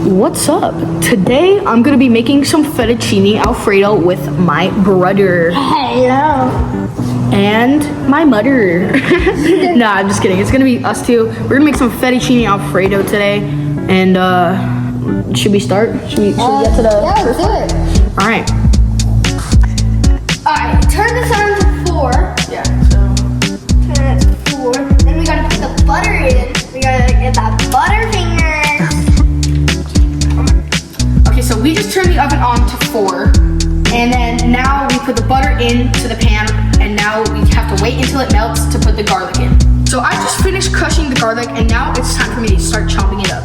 What's up? Today I'm gonna be making some fettuccine alfredo with my brother. Hello. And my mother. Nah, I'm just kidding. It's gonna be us two. We're gonna make some fettuccine alfredo today. And should we start? Should we get to the Yeah, let's do it. Alright. Alright, turn this on to 4. Yeah, Turn it to 4. Then we gotta put the butter in. We gotta get that butter finger. Okay, so we just turned the oven on to 4. And then now we put the butter into the pan. And now we have to wait until it melts to put the garlic in. So I just finished crushing the garlic and now it's time for me to start chopping it up.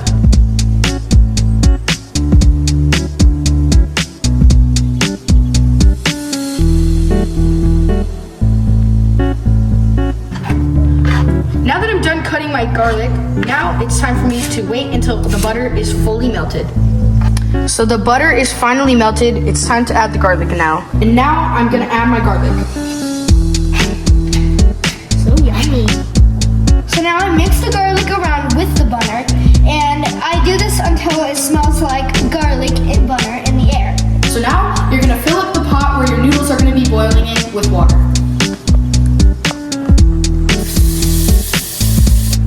Now that I'm done cutting my garlic, now it's time for me to wait until the butter is fully melted. So the butter is finally melted. It's time to add the garlic now. And now I'm gonna add my garlic. So yummy. So now I mix the garlic around with the butter, and I do this until it smells like garlic and butter in the air. So now you're gonna fill up the pot where your noodles are gonna be boiling in with water.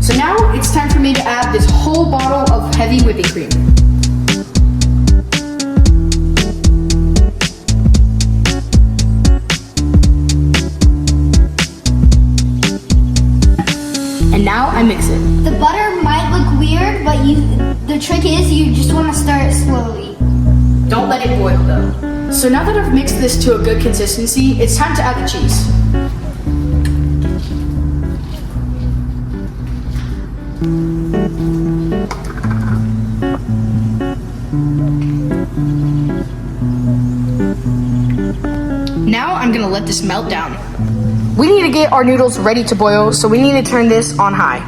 So now it's time for me to add this whole bottle of heavy whipping cream. And now I mix it. The butter might look weird, but the trick is you just want to stir it slowly. Don't let it boil though. So now that I've mixed this to a good consistency, it's time to add the cheese. Now I'm gonna let this melt down. We need to get our noodles ready to boil, so we need to turn this on high.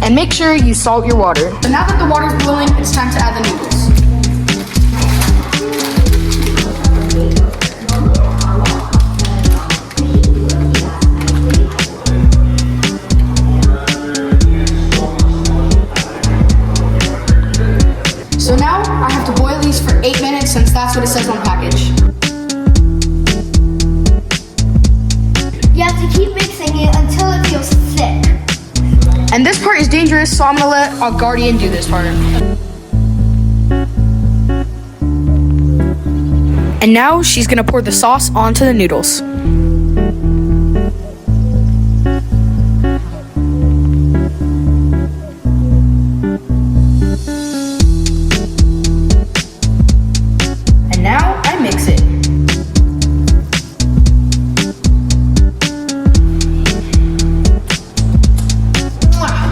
And make sure you salt your water. So now that the water's boiling, it's time to add the noodles. So now I have to boil these for 8 minutes since that's what it says on the package. You have to keep mixing it until it feels thick. And this part is dangerous, so I'm gonna let our guardian do this part. And now she's gonna pour the sauce onto the noodles. And now I mix it.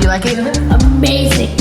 You like it? Amazing.